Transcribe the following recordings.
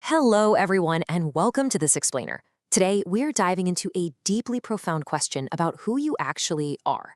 Hello, everyone, and welcome to This Explainer. Today, we're diving into a deeply profound question about who you actually are.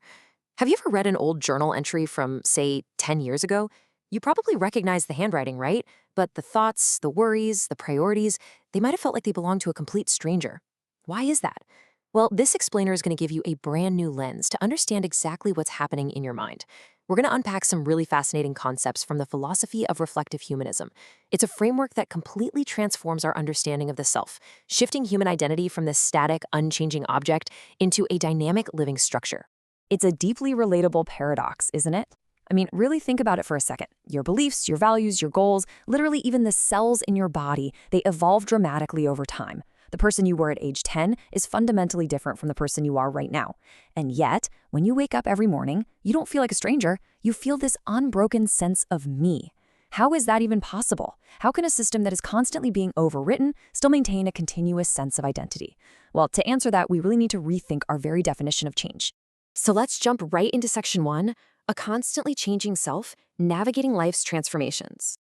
Have you ever read an old journal entry from, say, 10 years ago? You probably recognize the handwriting, right? But the thoughts, the worries, the priorities, they might have felt like they belonged to a complete stranger. Why is that? Well, this explainer is going to give you a brand new lens to understand exactly what's happening in your mind. We're going to unpack some really fascinating concepts from the philosophy of reflective humanism. It's a framework that completely transforms our understanding of the self, shifting human identity from this static, unchanging object into a dynamic living structure. It's a deeply relatable paradox, isn't it? I mean, really think about it for a second. Your beliefs, your values, your goals, literally even the cells in your body, they evolve dramatically over time. The person you were at age 10 is fundamentally different from the person you are right now. And yet, when you wake up every morning, you don't feel like a stranger. You feel this unbroken sense of me. How is that even possible? How can a system that is constantly being overwritten still maintain a continuous sense of identity? Well, to answer that, we really need to rethink our very definition of change. So let's jump right into section 1, a constantly changing self, navigating life's transformations.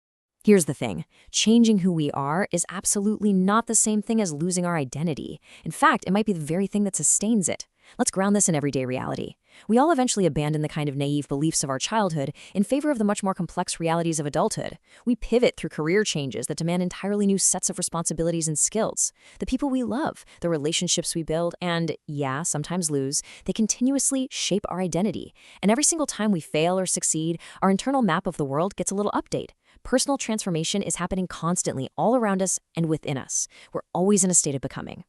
Here's the thing. Changing who we are is absolutely not the same thing as losing our identity. In fact, it might be the very thing that sustains it. Let's ground this in everyday reality. We all eventually abandon the kind of naive beliefs of our childhood in favor of the much more complex realities of adulthood. We pivot through career changes that demand entirely new sets of responsibilities and skills. The people we love, the relationships we build, and, yeah, sometimes lose, they continuously shape our identity. And every single time we fail or succeed, our internal map of the world gets a little update. Personal transformation is happening constantly all around us and within us. We're always in a state of becoming.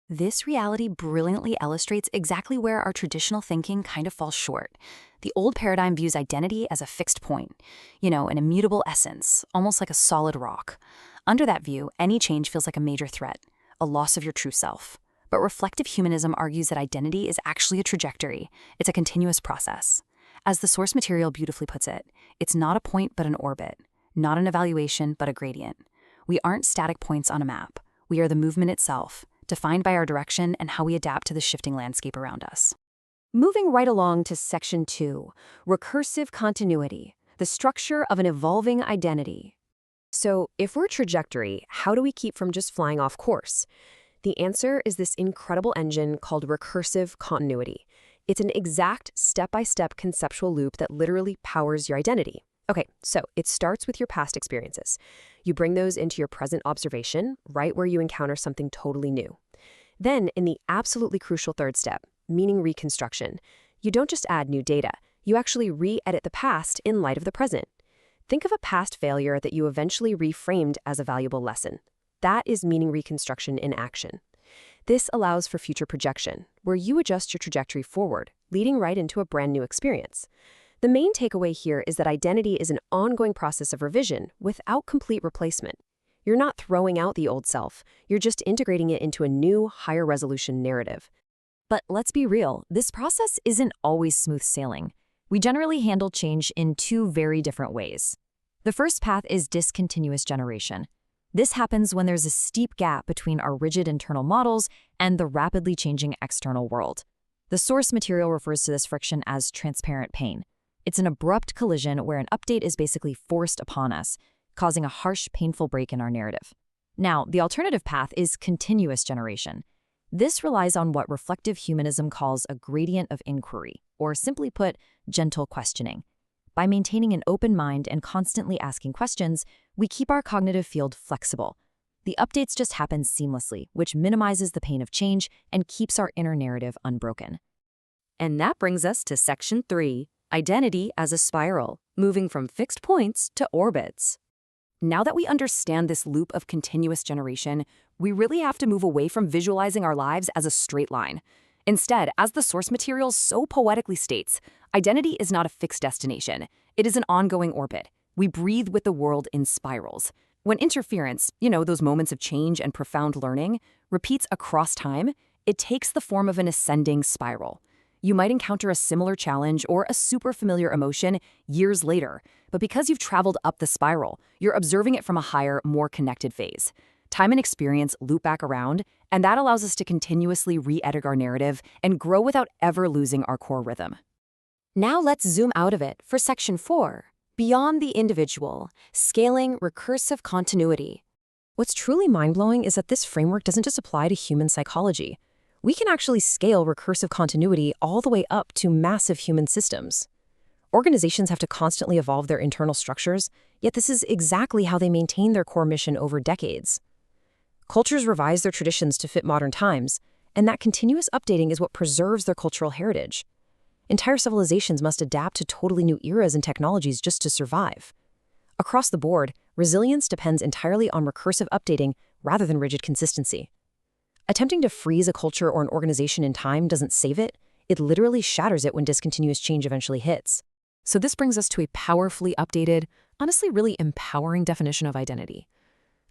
This reality brilliantly illustrates exactly where our traditional thinking kind of falls short. The old paradigm views identity as a fixed point, an immutable essence, almost like a solid rock. Under that view, any change feels like a major threat, a loss of your true self. But reflective humanism argues that identity is actually a trajectory. It's a continuous process. As the source material beautifully puts it, it's not a point but an orbit, not an evaluation but a gradient. We aren't static points on a map. We are the movement itself, defined by our direction and how we adapt to the shifting landscape around us. Moving right along to section 2, recursive continuity, the structure of an evolving identity. So, if we're a trajectory, how do we keep from just flying off course? The answer is this incredible engine called recursive continuity. It's an exact step-by-step conceptual loop that literally powers your identity. Okay, so it starts with your past experiences. You bring those into your present observation, right where you encounter something totally new. Then, in the absolutely crucial third step, meaning reconstruction, you don't just add new data, you actually re-edit the past in light of the present. Think of a past failure that you eventually reframed as a valuable lesson. That is meaning reconstruction in action. This allows for future projection, where you adjust your trajectory forward, leading right into a brand new experience. The main takeaway here is that identity is an ongoing process of revision without complete replacement. You're not throwing out the old self, you're just integrating it into a new, higher resolution narrative. But let's be real, this process isn't always smooth sailing. We generally handle change in two very different ways. The first path is discontinuous generation. This happens when there's a steep gap between our rigid internal models and the rapidly changing external world. The source material refers to this friction as transparent pain. It's an abrupt collision where an update is basically forced upon us, causing a harsh, painful break in our narrative. Now, the alternative path is continuous generation. This relies on what reflective humanism calls a gradient of inquiry, or simply put, gentle questioning. By maintaining an open mind and constantly asking questions, we keep our cognitive field flexible. The updates just happen seamlessly, which minimizes the pain of change and keeps our inner narrative unbroken. And that brings us to section 3. Identity as a spiral, moving from fixed points to orbits. Now that we understand this loop of continuous generation, we really have to move away from visualizing our lives as a straight line. Instead, as the source material so poetically states, identity is not a fixed destination. It is an ongoing orbit. We breathe with the world in spirals. When interference, those moments of change and profound learning, repeats across time, it takes the form of an ascending spiral. You might encounter a similar challenge or a super familiar emotion years later, but because you've traveled up the spiral, you're observing it from a higher, more connected phase. Time and experience loop back around, and that allows us to continuously re-edit our narrative and grow without ever losing our core rhythm. Now let's zoom out of it for section 4, beyond the individual, scaling recursive continuity. What's truly mind-blowing is that this framework doesn't just apply to human psychology. We can actually scale recursive continuity all the way up to massive human systems. Organizations have to constantly evolve their internal structures, yet this is exactly how they maintain their core mission over decades. Cultures revise their traditions to fit modern times, and that continuous updating is what preserves their cultural heritage. Entire civilizations must adapt to totally new eras and technologies just to survive. Across the board, resilience depends entirely on recursive updating rather than rigid consistency. Attempting to freeze a culture or an organization in time doesn't save it, it literally shatters it when discontinuous change eventually hits. So this brings us to a powerfully updated, honestly really empowering definition of identity.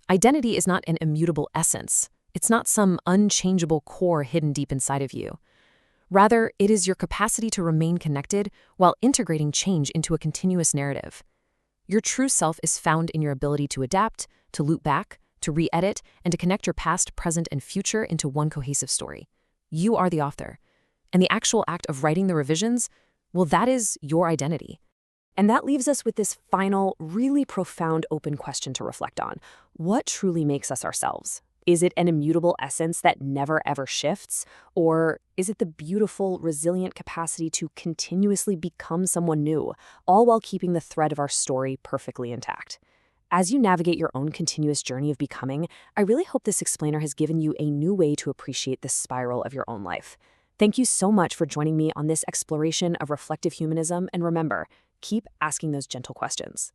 Identity is not an immutable essence. It's not some unchangeable core hidden deep inside of you. Rather, it is your capacity to remain connected while integrating change into a continuous narrative. Your true self is found in your ability to adapt, to loop back, to re-edit, and to connect your past, present, and future into one cohesive story. You are the author. And the actual act of writing the revisions, well, that is your identity. And that leaves us with this final, really profound open question to reflect on. What truly makes us ourselves? Is it an immutable essence that never ever shifts? Or is it the beautiful, resilient capacity to continuously become someone new, all while keeping the thread of our story perfectly intact? As you navigate your own continuous journey of becoming, I really hope this explainer has given you a new way to appreciate the spiral of your own life. Thank you so much for joining me on this exploration of reflective humanism, and remember, keep asking those gentle questions.